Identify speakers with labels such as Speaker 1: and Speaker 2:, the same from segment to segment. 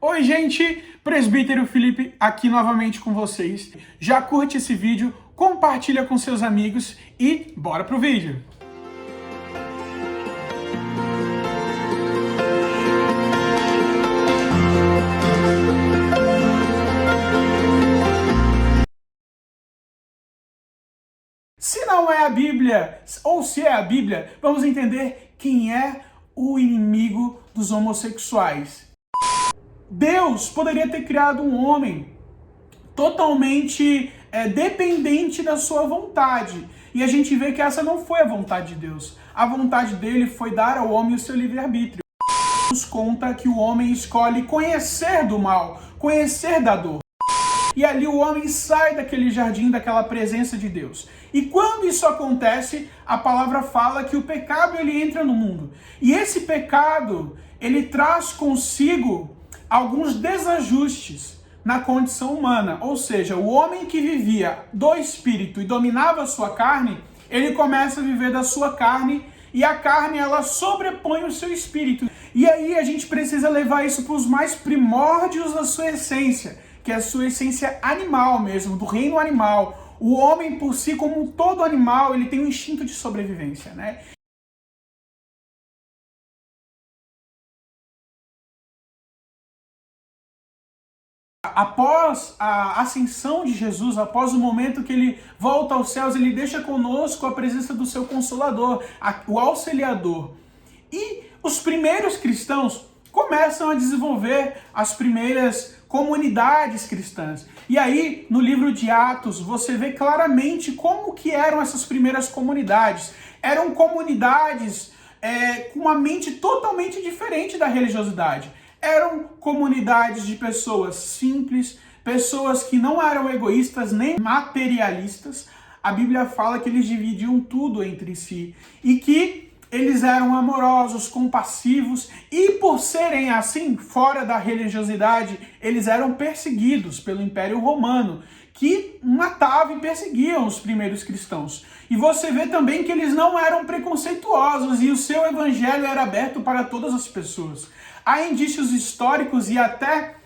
Speaker 1: Oi, gente! Presbítero Felipe aqui novamente com vocês. Já curte esse vídeo, compartilha com seus amigos e bora pro vídeo! Se não é a Bíblia, ou se é a Bíblia, vamos entender quem é o inimigo dos homossexuais. Deus poderia ter criado um homem totalmente dependente da sua vontade. E a gente vê que essa não foi a vontade de Deus. A vontade dele foi dar ao homem o seu livre-arbítrio. Nos conta que o homem escolhe conhecer do mal, conhecer da dor. E ali o homem sai daquele jardim, daquela presença de Deus. E quando isso acontece, a palavra fala que o pecado ele entra no mundo. E esse pecado, ele traz consigo alguns desajustes na condição humana. Ou seja, o homem que vivia do espírito e dominava a sua carne, ele começa a viver da sua carne e a carne ela sobrepõe o seu espírito. E aí a gente precisa levar isso para os mais primórdios da sua essência, que é a sua essência animal mesmo, do reino animal. O homem por si, como todo animal, ele tem um instinto de sobrevivência, né? Após a ascensão de Jesus, após o momento que ele volta aos céus, ele deixa conosco a presença do seu Consolador, o Auxiliador. E os primeiros cristãos começam a desenvolver as primeiras comunidades cristãs. E aí, no livro de Atos, você vê claramente como que eram essas primeiras comunidades. Eram comunidades com uma mente totalmente diferente da religiosidade. Eram comunidades de pessoas simples, pessoas que não eram egoístas nem materialistas. A Bíblia fala que eles dividiam tudo entre si e que eles eram amorosos, compassivos e por serem assim, fora da religiosidade, eles eram perseguidos pelo Império Romano, que matava e perseguia os primeiros cristãos. E você vê também que eles não eram preconceituosos e o seu evangelho era aberto para todas as pessoas. Há indícios históricos e até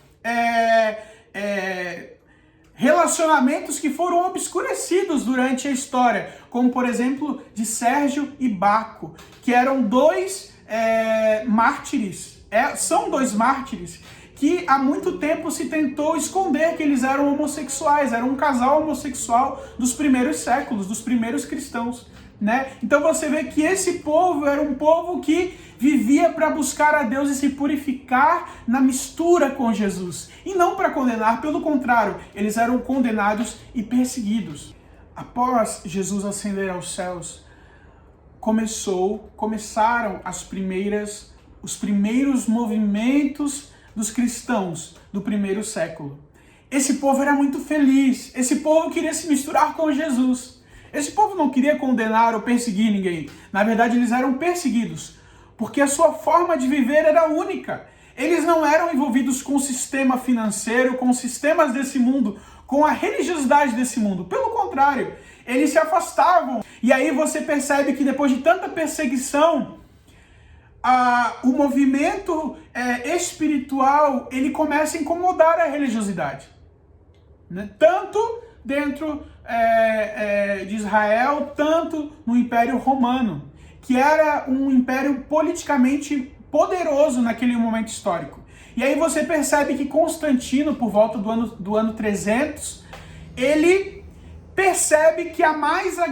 Speaker 1: relacionamentos que foram obscurecidos durante a história, como por exemplo de Sérgio e Baco, que eram dois mártires, são dois mártires que há muito tempo se tentou esconder que eles eram homossexuais, eram um casal homossexual dos primeiros séculos, dos primeiros cristãos, né? Então você vê que esse povo era um povo que vivia para buscar a Deus e se purificar na mistura com Jesus, e não para condenar, pelo contrário, eles eram condenados e perseguidos. Após Jesus ascender aos céus, começaram os primeiros movimentos dos cristãos do primeiro século. Esse povo era muito feliz, esse povo queria se misturar com Jesus. Esse povo não queria condenar ou perseguir ninguém. Na verdade, eles eram perseguidos, porque a sua forma de viver era única. Eles não eram envolvidos com o sistema financeiro, com os sistemas desse mundo, com a religiosidade desse mundo. Pelo contrário, eles se afastavam. E aí você percebe que depois de tanta perseguição, o movimento espiritual ele começa a incomodar a religiosidade, né? Tanto dentro de Israel, tanto no Império Romano, que era um império politicamente poderoso naquele momento histórico. E aí você percebe que Constantino, por volta do ano 300, ele percebe que há mais a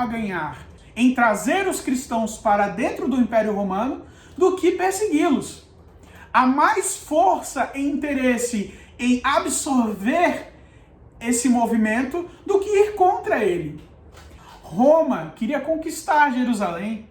Speaker 1: ganhar em trazer os cristãos para dentro do Império Romano do que persegui-los. Há mais força e interesse em absorver esse movimento do que ir contra ele. Roma queria conquistar Jerusalém.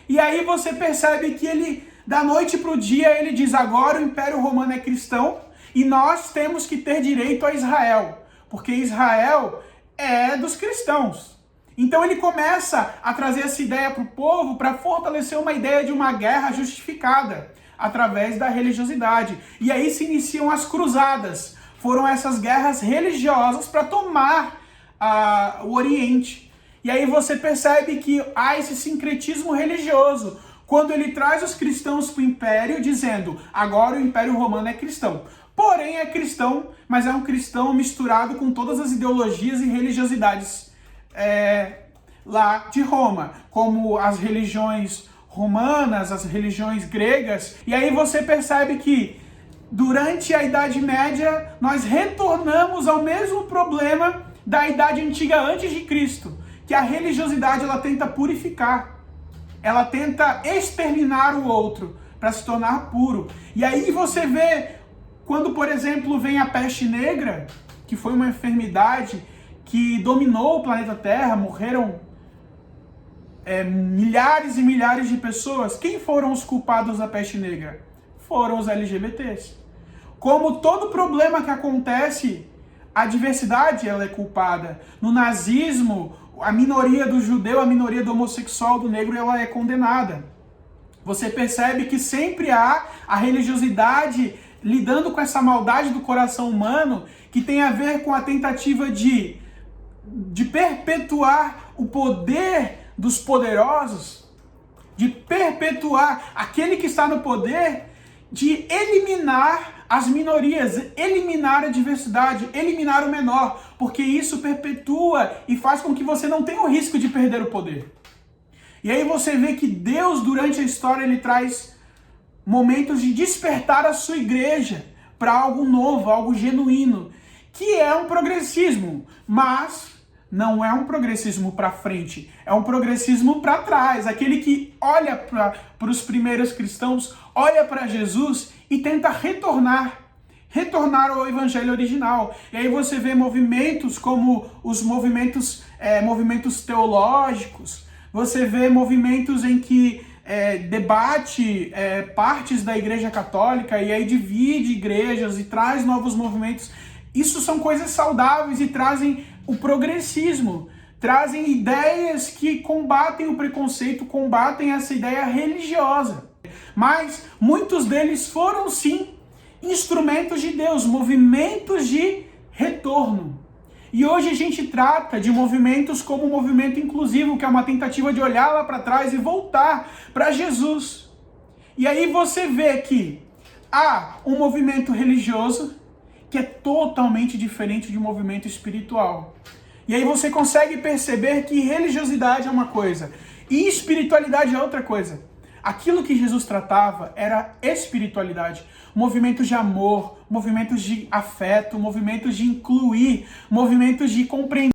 Speaker 1: E aí você percebe que ele, da noite para o dia, ele diz: agora o Império Romano é cristão e nós temos que ter direito a Israel, porque Israel é dos cristãos. Então ele começa a trazer essa ideia para o povo para fortalecer uma ideia de uma guerra justificada através da religiosidade. E aí se iniciam as cruzadas. Foram essas guerras religiosas para tomar o Oriente. E aí você percebe que há esse sincretismo religioso quando ele traz os cristãos para o império, dizendo, agora o Império Romano é cristão. Porém é cristão, mas é um cristão misturado com todas as ideologias e religiosidades lá de Roma, como as religiões romanas, as religiões gregas. E aí você percebe que durante a Idade Média nós retornamos ao mesmo problema da Idade Antiga antes de Cristo, que a religiosidade ela tenta purificar. Ela tenta exterminar o outro para se tornar puro. E aí você vê, quando, por exemplo, vem a peste negra, que foi uma enfermidade que dominou o planeta Terra, morreram milhares e milhares de pessoas. Quem foram os culpados da peste negra? Foram os LGBTs. Como todo problema que acontece, a diversidade ela é culpada. No nazismo, a minoria do judeu, a minoria do homossexual, do negro, ela é condenada. Você percebe que sempre há a religiosidade lidando com essa maldade do coração humano, que tem a ver com a tentativa de perpetuar o poder dos poderosos, de perpetuar aquele que está no poder, de eliminar as minorias, eliminar a diversidade, eliminar o menor, porque isso perpetua e faz com que você não tenha o risco de perder o poder. E aí você vê que Deus, durante a história, ele traz momentos de despertar a sua igreja para algo novo, algo genuíno, que é um progressismo, mas não é um progressismo para frente, é um progressismo para trás, aquele que olha para os primeiros cristãos, olha para Jesus e tenta retornar ao evangelho original. E aí você vê movimentos como os movimentos teológicos, você vê movimentos em que debate partes da Igreja Católica e aí divide igrejas e traz novos movimentos. Isso são coisas saudáveis e trazem o progressismo, trazem ideias que combatem o preconceito, combatem essa ideia religiosa. Mas muitos deles foram sim instrumentos de Deus, movimentos de retorno. E hoje a gente trata de movimentos como o movimento inclusivo, que é uma tentativa de olhar lá para trás e voltar para Jesus. E aí você vê que há um movimento religioso que é totalmente diferente de um movimento espiritual. E aí você consegue perceber que religiosidade é uma coisa e espiritualidade é outra coisa. Aquilo que Jesus tratava era espiritualidade, movimentos de amor, movimentos de afeto, movimentos de incluir, movimentos de compreender.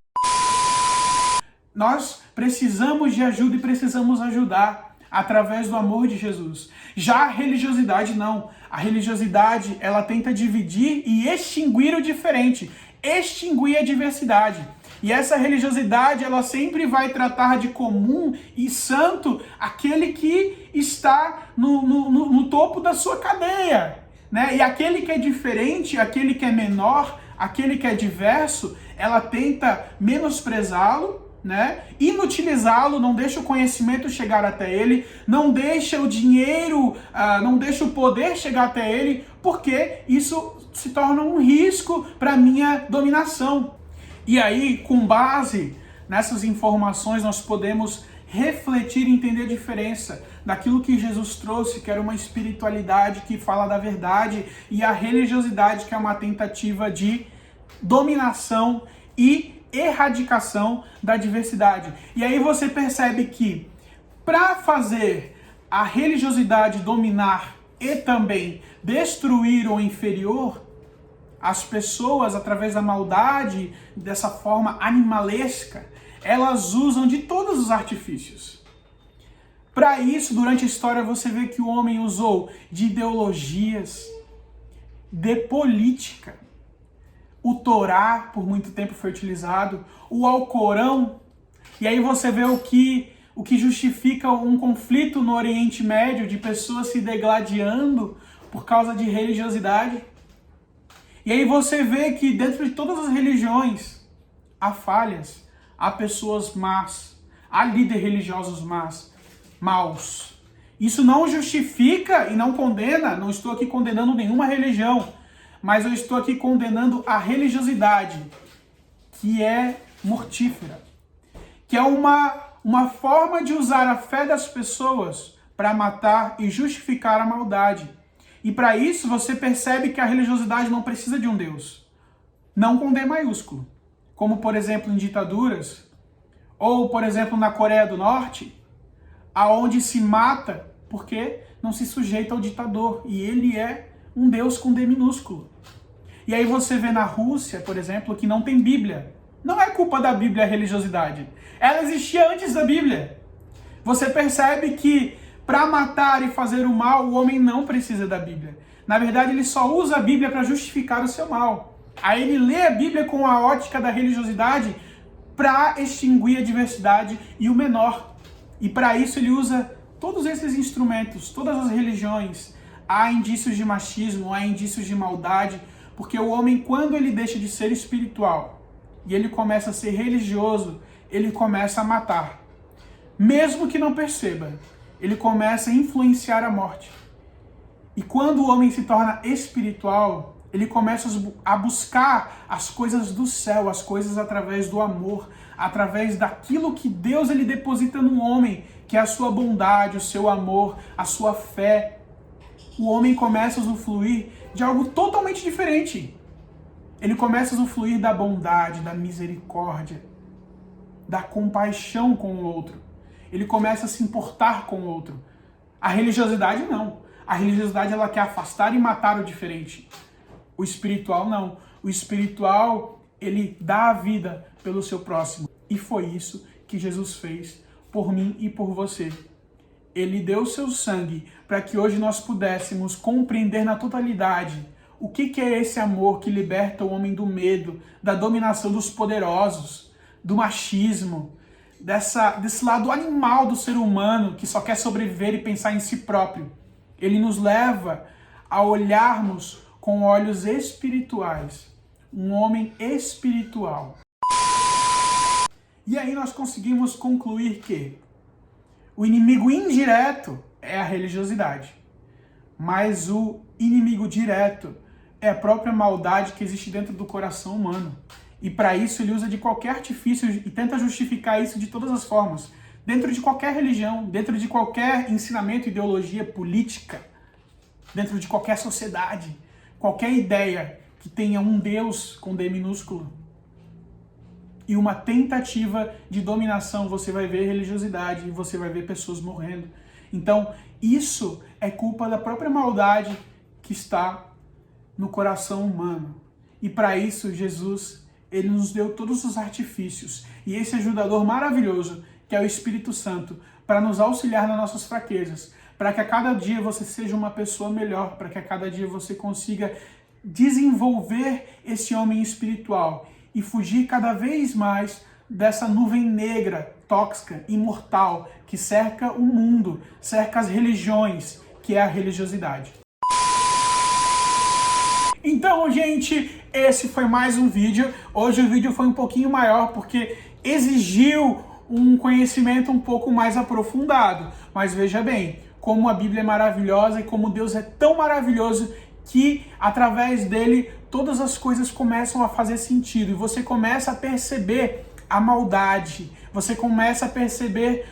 Speaker 1: Nós precisamos de ajuda e precisamos ajudar através do amor de Jesus. Já a religiosidade não. A religiosidade, ela tenta dividir e extinguir o diferente, extinguir a diversidade. E essa religiosidade, ela sempre vai tratar de comum e santo aquele que está no topo da sua cadeia, né? E aquele que é diferente, aquele que é menor, aquele que é diverso, ela tenta menosprezá-lo, né? Inutilizá-lo, não deixa o conhecimento chegar até ele, não deixa o dinheiro, não deixa o poder chegar até ele, porque isso se torna um risco para a minha dominação. E aí, com base nessas informações, nós podemos refletir e entender a diferença daquilo que Jesus trouxe, que era uma espiritualidade que fala da verdade, e a religiosidade, que é uma tentativa de dominação e erradicação da diversidade. E aí você percebe que para fazer a religiosidade dominar e também destruir o inferior, as pessoas, através da maldade, dessa forma animalesca, elas usam de todos os artifícios. Para isso, durante a história, você vê que o homem usou de ideologias, de política. O Torá, por muito tempo, foi utilizado, o Alcorão, e aí você vê o que justifica um conflito no Oriente Médio, de pessoas se degladiando por causa de religiosidade. E aí você vê que dentro de todas as religiões há falhas, há pessoas más, há líderes religiosos maus. Isso não justifica e não condena, não estou aqui condenando nenhuma religião, mas eu estou aqui condenando a religiosidade, que é mortífera, que é uma forma de usar a fé das pessoas para matar e justificar a maldade. E para isso você percebe que a religiosidade não precisa de um Deus. Não com D maiúsculo. Como, por exemplo, em ditaduras, ou, por exemplo, na Coreia do Norte, aonde se mata porque não se sujeita ao ditador. E ele é um Deus com D minúsculo. E aí você vê na Rússia, por exemplo, que não tem Bíblia. Não é culpa da Bíblia a religiosidade. Ela existia antes da Bíblia. Você percebe que para matar e fazer o mal, o homem não precisa da Bíblia. Na verdade, ele só usa a Bíblia para justificar o seu mal. Aí ele lê a Bíblia com a ótica da religiosidade para extinguir a diversidade e o menor. E para isso ele usa todos esses instrumentos, todas as religiões. Há indícios de machismo, há indícios de maldade, porque o homem, quando ele deixa de ser espiritual e ele começa a ser religioso, ele começa a matar. Mesmo que não perceba, ele começa a influenciar a morte. E quando o homem se torna espiritual, ele começa a buscar as coisas do céu, as coisas através do amor, através daquilo que Deus ele deposita no homem, que é a sua bondade, o seu amor, a sua fé. O homem começa a usufruir de algo totalmente diferente. Ele começa a usufruir da bondade, da misericórdia, da compaixão com o outro. Ele começa a se importar com o outro. A religiosidade não. A religiosidade ela quer afastar e matar o diferente. O espiritual não. O espiritual, ele dá a vida pelo seu próximo. E foi isso que Jesus fez por mim e por você. Ele deu o seu sangue para que hoje nós pudéssemos compreender na totalidade o que é esse amor que liberta o homem do medo, da dominação dos poderosos, do machismo, desse lado animal do ser humano que só quer sobreviver e pensar em si próprio. Ele nos leva a olharmos com olhos espirituais, um homem espiritual. E aí nós conseguimos concluir que o inimigo indireto é a religiosidade, mas o inimigo direto é a própria maldade que existe dentro do coração humano. E para isso ele usa de qualquer artifício e tenta justificar isso de todas as formas. Dentro de qualquer religião, dentro de qualquer ensinamento, ideologia política, dentro de qualquer sociedade, qualquer ideia que tenha um Deus com D minúsculo e uma tentativa de dominação, você vai ver religiosidade e você vai ver pessoas morrendo. Então, isso é culpa da própria maldade que está no coração humano. E para isso, Jesus, ele nos deu todos os artifícios. E esse ajudador maravilhoso, que é o Espírito Santo, para nos auxiliar nas nossas fraquezas, para que a cada dia você seja uma pessoa melhor, para que a cada dia você consiga desenvolver esse homem espiritual e fugir cada vez mais dessa nuvem negra, tóxica, imortal, que cerca o mundo, cerca as religiões, que é a religiosidade. Então, gente, esse foi mais um vídeo. Hoje o vídeo foi um pouquinho maior porque exigiu um conhecimento um pouco mais aprofundado. Mas veja bem, como a Bíblia é maravilhosa e como Deus é tão maravilhoso que através dele todas as coisas começam a fazer sentido e você começa a perceber a maldade, você começa a perceber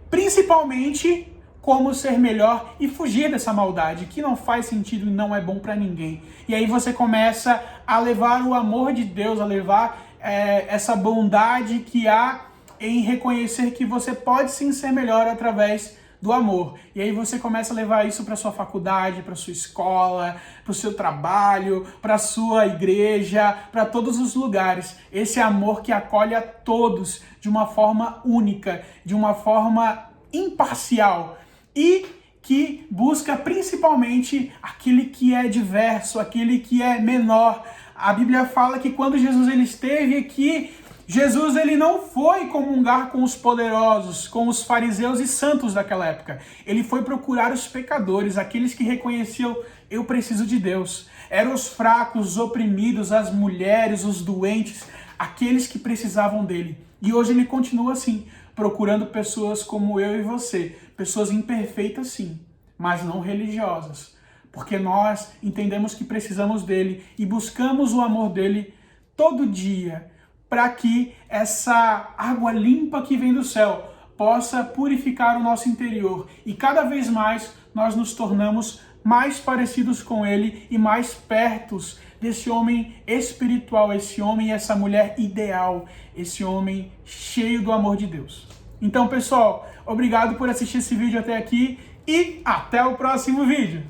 Speaker 1: principalmente como ser melhor e fugir dessa maldade que não faz sentido e não é bom para ninguém. E aí você começa a levar o amor de Deus, a levar essa bondade que há em reconhecer que você pode sim ser melhor através do amor. E aí você começa a levar isso para sua faculdade, para sua escola, para o seu trabalho, para a sua igreja, para todos os lugares. Esse amor que acolhe a todos de uma forma única, de uma forma imparcial e que busca principalmente aquele que é diverso, aquele que é menor. A Bíblia fala que quando Jesus ele esteve aqui, Jesus ele não foi comungar com os poderosos, com os fariseus e santos daquela época. Ele foi procurar os pecadores, aqueles que reconheciam, eu preciso de Deus. Eram os fracos, os oprimidos, as mulheres, os doentes, aqueles que precisavam dele. E hoje ele continua assim, procurando pessoas como eu e você, pessoas imperfeitas sim, mas não religiosas. Porque nós entendemos que precisamos dele e buscamos o amor dele todo dia, para que essa água limpa que vem do céu possa purificar o nosso interior e cada vez mais nós nos tornamos mais parecidos com Ele e mais pertos desse homem espiritual, esse homem e essa mulher ideal, esse homem cheio do amor de Deus. Então, pessoal, obrigado por assistir esse vídeo até aqui e até o próximo vídeo.